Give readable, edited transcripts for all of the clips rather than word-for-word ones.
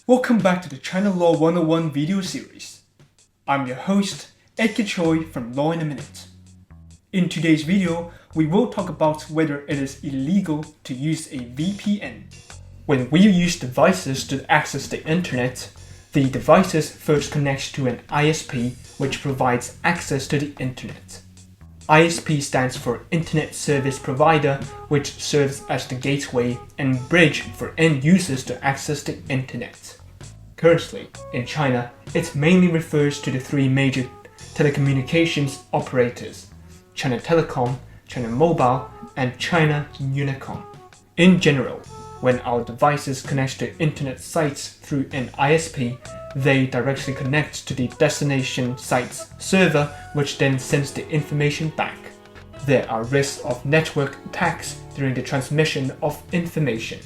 Welcome back to the China Law 101 video series. I'm your host, Edgar Choi from Law in a Minute. In today's video, we will talk about whether it is illegal to use a VPN. When we use devices to access the internet, the devices first connect to an ISP which provides access to the internet. ISP stands for Internet Service Provider, which serves as the gateway and bridge for end users to access the internet. Currently, in China, it mainly refers to the three major telecommunications operators: China Telecom, China Mobile, and China Unicom. In general, when our devices connect to internet sites through an ISP, they directly connect to the destination site's server, which then sends the information back. There are risks of network attacks during the transmission of information.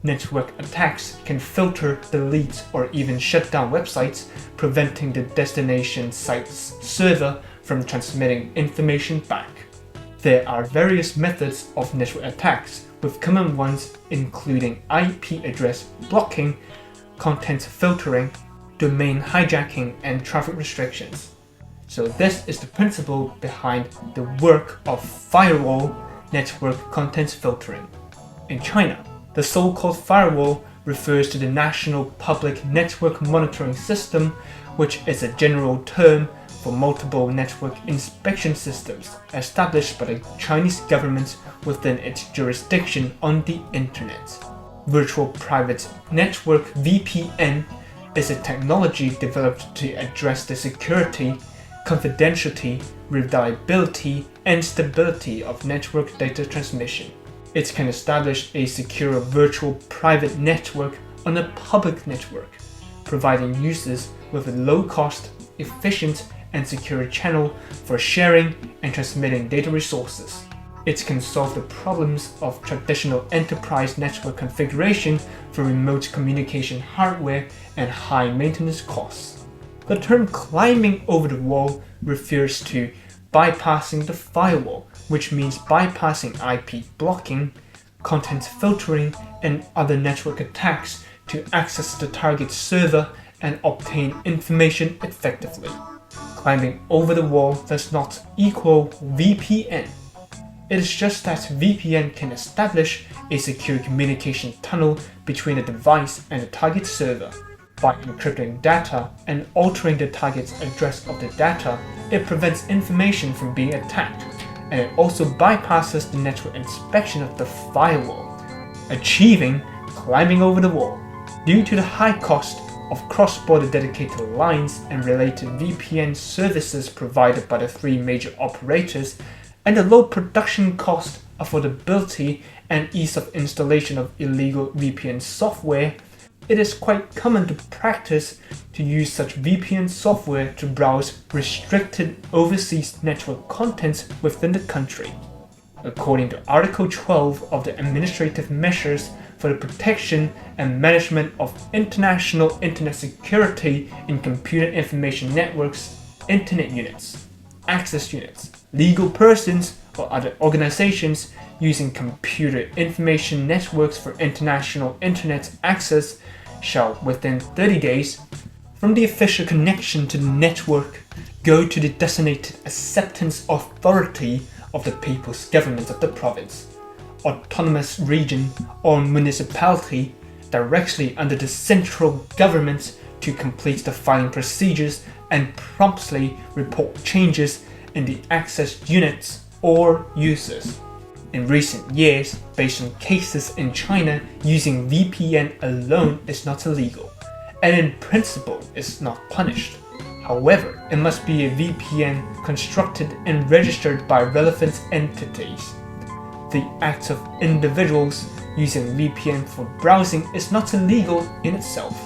Network attacks can filter, delete, or even shut down websites, preventing the destination site's server from transmitting information back. There are various methods of network attacks, with common ones including IP address blocking, content filtering, domain hijacking, and traffic restrictions. So this is the principle behind the work of firewall network content filtering. In China, the so-called firewall refers to the National Public Network Monitoring System, which is a general term for multiple network inspection systems established by the Chinese government within its jurisdiction on the internet. Virtual Private Network (VPN) is a technology developed to address the security, confidentiality, reliability, and stability of network data transmission. It can establish a secure virtual private network on a public network, providing users with a low-cost, efficient, and secure channel for sharing and transmitting data resources. It can solve the problems of traditional enterprise network configuration for remote communication hardware and high maintenance costs. The term climbing over the wall refers to bypassing the firewall, which means bypassing IP blocking, content filtering, and other network attacks to access the target server and obtain information effectively. Climbing over the wall does not equal VPN. It is just that VPN can establish a secure communication tunnel between the device and the target server. By encrypting data and altering the target's address of the data, it prevents information from being attacked, and it also bypasses the network inspection of the firewall, achieving climbing over the wall. Due to the high cost of cross-border dedicated lines and related VPN services provided by the three major operators, and the low production cost, affordability, and ease of installation of illegal VPN software, it is quite common to practice to use such VPN software to browse restricted overseas network contents within the country. According to Article 12 of the Administrative Measures for the Protection and Management of International Internet Security in Computer Information Networks, Internet Units, Access Units, legal persons, or other organizations using computer information networks for international internet access shall, within 30 days from the official connection to the network, go to the designated acceptance authority of the People's Government of the province, autonomous region, or municipality directly under the central government to complete the filing procedures and promptly report changes in the access units or users. In recent years, based on cases in China, using VPN alone is not illegal, and in principle is not punished. However, it must be a VPN constructed and registered by relevant entities. The act of individuals using VPN for browsing is not illegal in itself.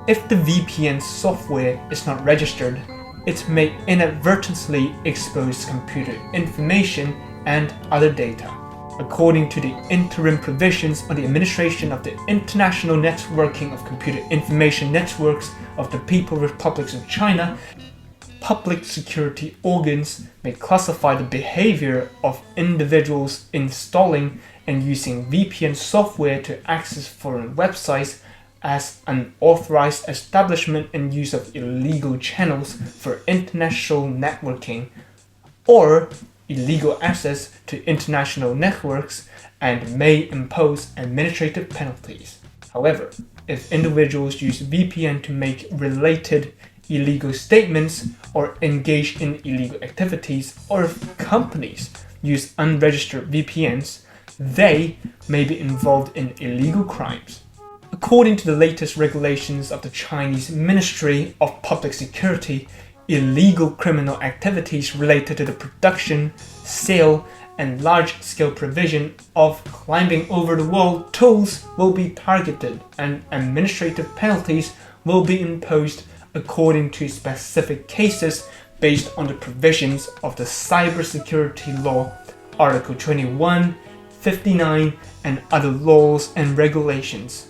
If the VPN software is not registered, it may inadvertently expose computer information and other data. According to the interim provisions on the administration of the International Networking of Computer Information Networks of the People's Republic of China, public security organs may classify the behavior of individuals installing and using VPN software to access foreign websites as unauthorized establishment and use of illegal channels for international networking, or illegal access to international networks, and may impose administrative penalties. However, if individuals use VPN to make related illegal statements or engage in illegal activities, or if companies use unregistered VPNs, they may be involved in illegal crimes. According to the latest regulations of the Chinese Ministry of Public Security, illegal criminal activities related to the production, sale, and large-scale provision of climbing over the wall tools will be targeted, and administrative penalties will be imposed according to specific cases based on the provisions of the Cybersecurity Law, Article 21, 59, and other laws and regulations.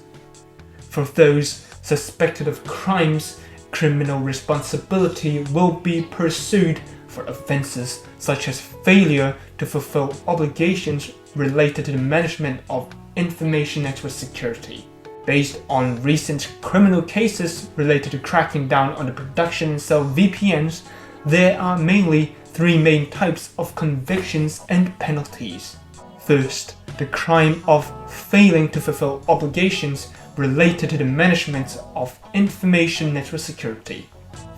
For those suspected of crimes, criminal responsibility will be pursued for offenses such as failure to fulfill obligations related to the management of information network security. Based on recent criminal cases related to cracking down on the production and sale of VPNs, there are mainly three main types of convictions and penalties. First, the crime of failing to fulfill obligations related to the management of information network security.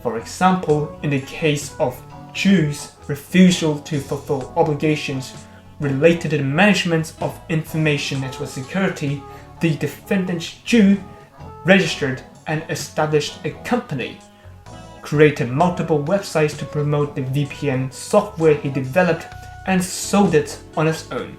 For example, in the case of Jews' refusal to fulfill obligations related to the management of information network security, the defendant Jew registered and established a company, created multiple websites to promote the VPN software he developed, and sold it on his own.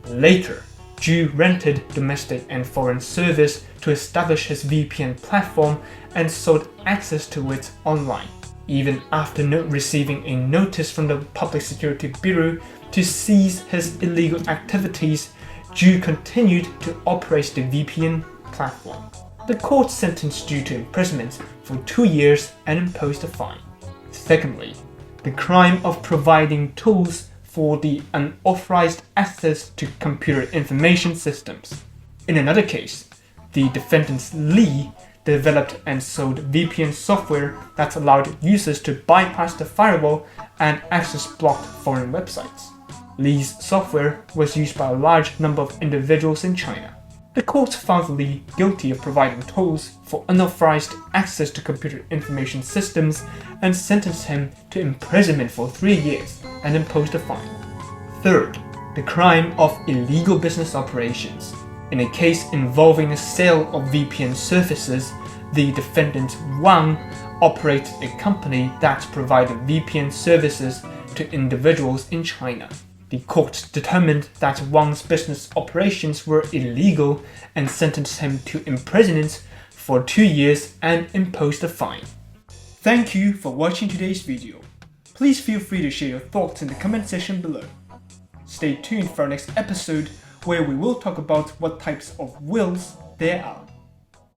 Later, Jew rented domestic and foreign servers to establish his VPN platform and sold access to it online. Even after receiving a notice from the Public Security Bureau to cease his illegal activities, Jew continued to operate the VPN platform. The court sentenced Jew to imprisonment for 2 years and imposed a fine. Secondly, the crime of providing tools for the unauthorized access to computer information systems. In another case, the defendant Lee developed and sold VPN software that allowed users to bypass the firewall and access blocked foreign websites. Lee's software was used by a large number of individuals in China. The court found Lee guilty of providing tools for unauthorized access to computer information systems and sentenced him to imprisonment for 3 years and imposed a fine. Third, the crime of illegal business operations. In a case involving a sale of VPN services, the defendant Wang operated a company that provided VPN services to individuals in China. The court determined that Wang's business operations were illegal and sentenced him to imprisonment for 2 years and imposed a fine. Thank you for watching today's video. Please feel free to share your thoughts in the comment section below. Stay tuned for our next episode, where we will talk about what types of wills there are.